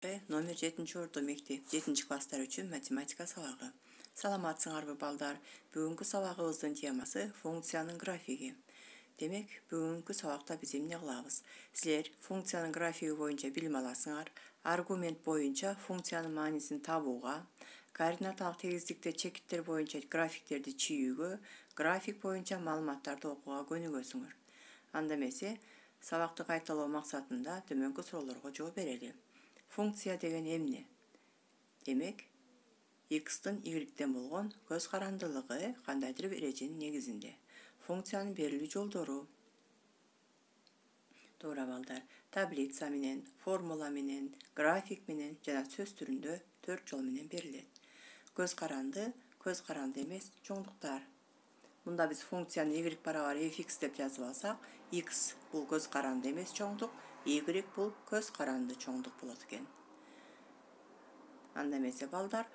Номер 7 орто мектеп 7 класстар үчүн математика сабагы. Саламатсыңарбы балдар? Бүгүнкү сабагыбыздын темасы функциянын графиги. Демек, бүгүнкү сабакта биз эмне кылабыз? Силер функциянын графиги боюнча билим аласыңар. Аргумент боюнча функциянын маанисин табууга, координаталык тегиздикте чекиттер боюнча графиктерди чийүүгө, график боюнча маалыматтарды окууга көнүгөсүңөр. Анда эмесе, сабакты кайталоо максатында төмөнкү суроолорго жооп берели. Функция деген эмне? Демек, x-тын y-ден болгон көз карандылыгы кандайдыр бир эреженин негизинде. Функциянын берилүү жолдору. Туура балдар, таблица менен, формула менен, график менен жана сөз түрүндө 4 жол менен берилет. Көз каранды эмес, чоңдуктар. Мында биз функцияны y барабар fx деп жазып алсак, x бул көз каранды эмес чоңдук, y бул көз каранды чоңдук болот экен. Анда эмесе балдар,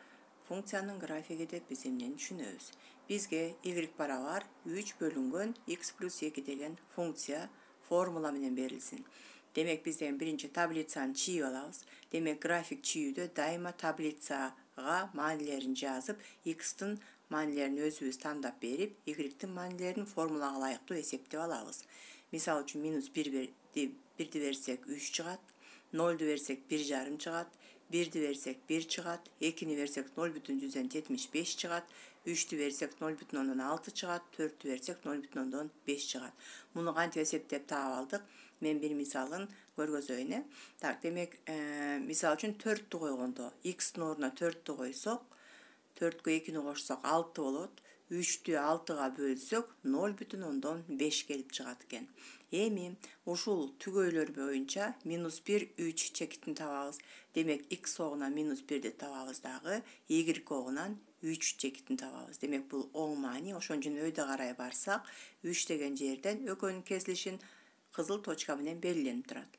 функциянын графиги деп биз эмнени түшүнөбүз? Бизге y барабар 3 бөлүнгөн x плюс 2 деген функция формула менен берилсин. Демек, биз деген биринчи таблицаны чийип алабыз. Демек, график чийүүдө дайыма таблицага маанилерин жазып, x-тын маанилерин өзүбүз тандап берип, y-тин маанилерин формулага ылайыктуу эсептеп алабыз. Мисалы үчүн -1 бирди берсек 3 чыгат, 0ду берсек 1,5 чыгат, 1ди берсек 1 чыгат, 2ни берсек 0,175 чыгат, 3ті берсек 0,6 чыгат, 4ті берсек 0,5 чыгат. Муну кантип эсептеп таап алдык? Мен бир мисалын көргөзөйүн. Так, демек, мисалы үчүн 4тү койгондо, x-тин ордуна 4тү койсок, 4кө 2ни кошсок 6 болот. 3тү 6га бөлсөк 0,5 келип чыгат экен. Эми ушул түгөйлөр боюнча -1, 3 чекитин табабыз. Демек, x огунан -1ди табабыз дагы, y огунан 3 чекитин табабыз. Демек, бул оң маани. Ошон үчүн өйдө карай барсак, 3 деген жерден экөөнүн кесилишин кызыл точка менен белгиленип турат.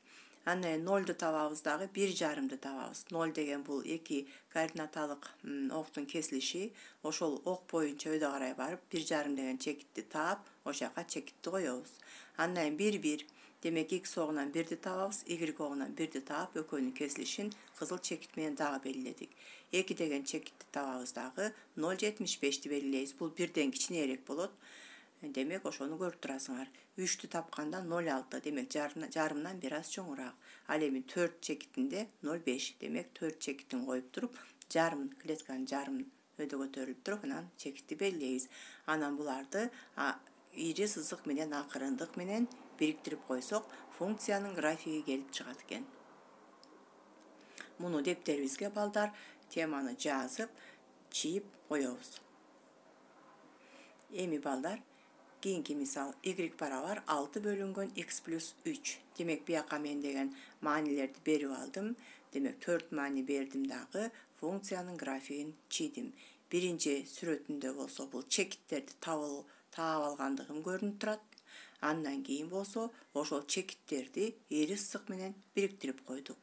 Андан 0ду табабыз дагы, 1,5ды табабыз. 0 деген бул эки координаталык октун кесилиши. Ошол ок боюнча өйдө карай барып, 1,5 деген чекитти таап, ошол жака чекитти коебуз. Андан 1,1. Демек, x огунан 1ди табабыз, y огунан 1ди таап, экөөнүн кесилишин кызыл чекит менен дагы белгиледик. 2 деген чекитти табабыз дагы, 0,75ди белгилейбиз. Бул 1ден кичинерээк болот. Демек, ошону көрүп турасыңар. 3тү тапканда 0,6. Демек, жарымдан бир аз чоңураак. Ал эми 4 чекитинде 0,5. Демек, 4 чекитин коюп туруп, клетканын жарымын өйдө көтөрүлүп туруп, анан чекитти белгилейбиз. Анан буларды ири сызык менен, акырындык менен бириктирип койсок, функциянын графиги келип чыгат экен. Муну дептерибизге балдар теманы жазып, чийип коебуз. Эми балдар, кийинки мисал y барабар 6 бөлүнгөн x плюс 3. Демек, бияка мен деген маанилерди берип алдым. Демек, 4 маани бердим дагы, функциянын графигин чийдим. Биринчи сүрөтүндө болсо бул чекиттерди таап алгандыгым көрүнүп турат. Андан кийин болсо, ошол чекиттерди ири сызык менен бириктирип койдук.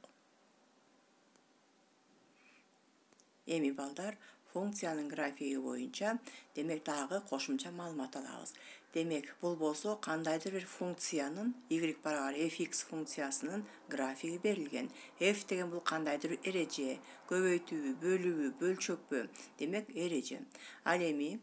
Эми балдар, функциянын графиги боюнча, демек, дагы кошумча маалымат алабыз. Демек, бул болсо кандайдыр бир функциянын y барабар fx функциясынын графиги берилген. F деген бул кандайдыр бир эреже, көбөйтүүбү, бөлүүбү, бөлчөкпү. Демек, эреже. Ал эми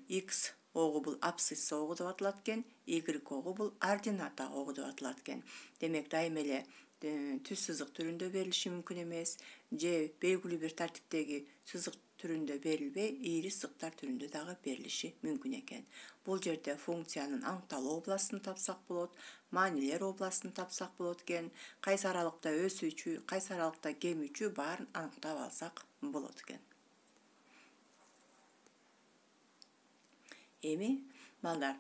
x огу бул абсцисса огу деп аталат экен, y огу бул ордината огу деп аталат экен. Демек, дайыма эле түз сызык түрүндө берилиши мүмкүн эмес, же белгилүү бир тартиптеги сызык түрүндө берилбей, ири сызыктар түрүндө дагы берилиши мүмкүн экен. Бул жерде функциянын аныкталуу областын тапсак болот, маанилер областын тапсак болот экен, кайсы аралыкта өсүүчү, кайсы аралыкта кемүүчү баарын аныктап алсак болот экен. Эми балдар,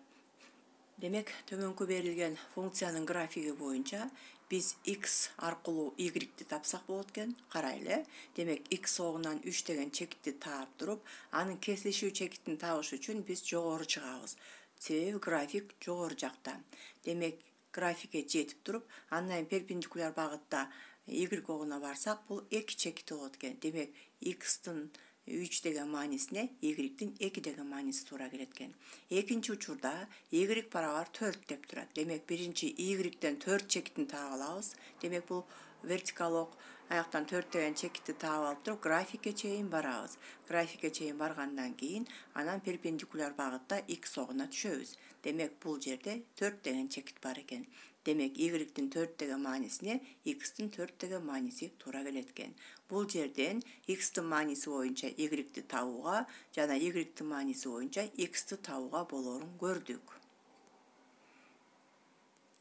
демек, төмөнкү берилген функциянын графиги боюнча биз x аркылуу y-ди тапсак болот экен. Карайлы. Демек, x огунан 3 деген чекитти таап туруп, анын кесилишүү чекитин табыш үчүн биз жогору чыгабыз. Себеби график жогору жакта. Демек, графикке жетип туруп, андан перпендикуляр багытта y огуна барсак, бул 2 чекити болот экен. Демек, x-тын 3 деген маанисине y-тин 2 деген мааниси туура келет экен. Экинчи учурда y барабар 4 деп турат. Демек, биринчи y-ден 4 чекитин таап алабыз. Демек, бул вертикал ок Аяктан 4 деген чекитти таап алып туруп графикке чейин барабыз. Графикке чейин баргандан кийин анан перпендикуляр багытта x огуна түшөбүз. Демек бул жерде 4 деген чекит бар экен. Демек y-тин 4 деген маанисине x-тин 4 деген мааниси туура келет экен. Бул жерден x-тин мааниси боюнча y-ти табууга жана y-тин мааниси боюнча x-ти табууга болоорун көрдүк.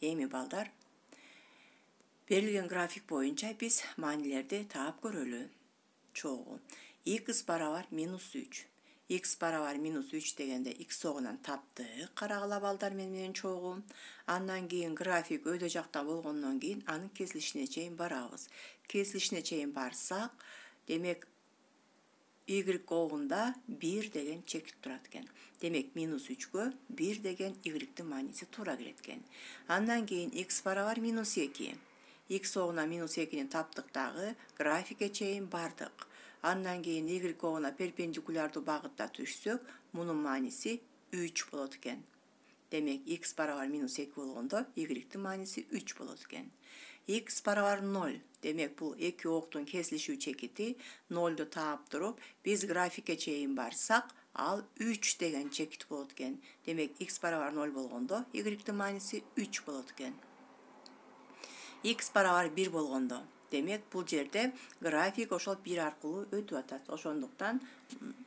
Эми балдар, берилген график боюнча биз маанилерди таап көрөлү. Чогуу x барабар -3. X барабар -3 дегенде x огунан таптык. Карагыла балдар менен чогуу. Андан кийин график өйдө жакта болгондон кийин анын кесилишине чейин барабыз. Кесилишине чейин барсак, демек y огунда 1 деген чекит турат экен. Демек -3гө 1 деген y-тин мааниси туура келет экен. Андан кийин x барабар -2. X огуна -2-ни таптык дагы, графикке чейин бардык. Андан кийин y огуна перпендикулярдуу багытта түшсөк, мунун мааниси 3 болот экен. Демек x барабар -2 болгондо y-тин мааниси 3 болот экен. X барабар 0. Демек бул эки октун кесилишүү чекити 0ду таап туруп, биз графикке чейин барсак, ал 3 деген чекит болот экен. Демек x барабар 0 болгондо y-тин мааниси 3 болот экен. X барабар 1 болгондо, демек бул жерде график ошол 1 аркылуу өтүп атат. Ошондуктан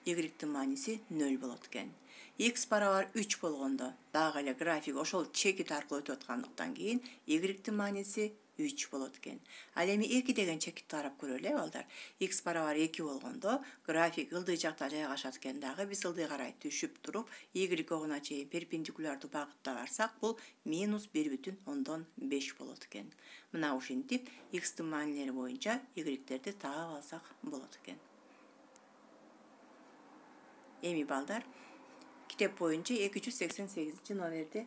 y-тин мааниси 0 болот экен. X барабар 3 болгондо, дагы эле график ошол чекит аркылуу өтүп аткандыктан кийин y-тин мааниси 3 болот экен. Ал эми 2 деген чекитти карап көрөлү балдар. X барабар 2 болгондо, график ылдый жакта жайгашат экен дагы, биз ылдый карай түшүп туруп, y огуна чейин перпендикулярдуу багытта барсак, бул -1,5 болот экен. Мына ушинтип x-тин маанилери боюнча y-терди таап алсак болот экен. Эми балдар, китеп боюнча 288 номерди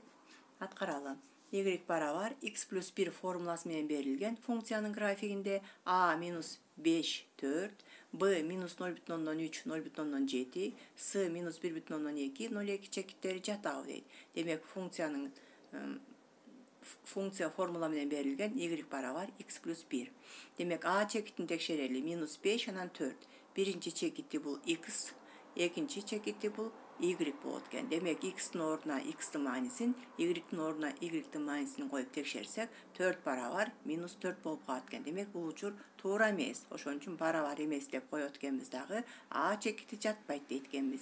аткаралы. Y барабар x плюс 1 формуласы менен берилген функциянын графигинде a -5 4, b -0,3 0,7, s -1,2 0,2 чекиттери жатабы дейт. Демек функция формула менен берилген y барабар x плюс 1. Демек a чекитин текшерели -5 анан 4. Биринчи чекити бул x, экинчи чекити бул y болот экен. Демек x-тин ордуна x-тин маанисин, y-тин ордуна y-тин маанисин коюп текшерсек, 4 барабар -4 болуп калат экен. Демек бул учур туура эмес. Ошон үчүн барабар эмес деп коет экенбиз дагы, a чекити жатпайт дейт экенбиз.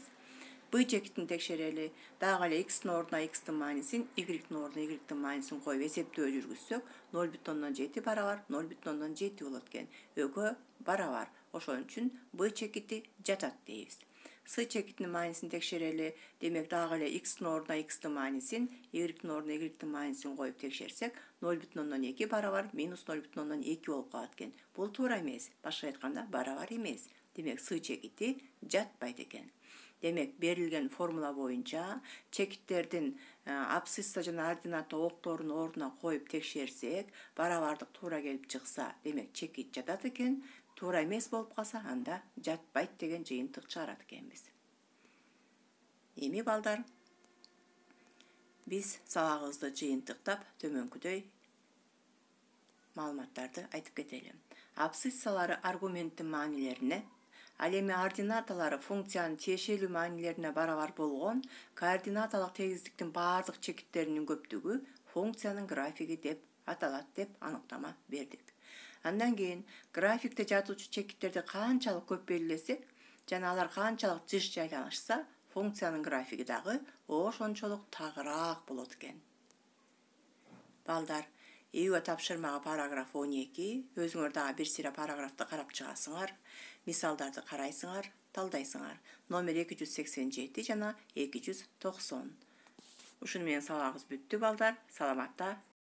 B чекитин текшерели, дагы эле x-тин ордуна x-тин маанисин, y-тин ордуна y-тин маанисин коюп эсептөө жүргүзсөк, 0,7 барабар 0,7 болот экен. Экөө барабар. Ошон үчүн B чекити жатат дейбиз. S чекитинин маанисин текшерели, демек дагы эле x-тин ордуна x-тин маанисин, y-тин ордуна y-тин маанисин коюп текшерсек, 0,2 барабар -0,2 болуп калат экен. Бул туура эмес. Башка айтканда барабар эмес. Демек S чекити жатпайт экен. Демек берилген формула боюнча чекиттердин абсцисса жана ордината окторун ордуна коюп текшерсек, барабардык туура келип чыкса, демек чекит жатат экен. Туура эмес болуп калса, анда жатпайт деген жыйынтык чыгарат экенбиз. Эми балдар, биз сабагыбызды жыйынтыктап төмөнкүдөй маалыматтарды айтып кетели. Абсциссалары аргументтин маанилерине, ал эми ординаталары функциянын тиешелүү маанилерине барабар болгон координаталык тегиздиктин баардык чекиттеринин көптүгү функциянын графиги деп аталат деп аныктама бердик. Андан кийин графикте жатуучу чекиттерди канчалык көп белгилесек жана алар канчалык жыш жайланышса, функциянын графиги дагы ошончолук тагыраак болот экен. Балдар, ИЮ тапшырмагы параграф 12, өзүңөр дагы бир сыйра параграфты карап чыгасыңар, мисалдарды карайсыңар, талдайсыңар. Номер 287 жана 290. Ушуну менен сабагыбыз бүттү балдар. Саламатта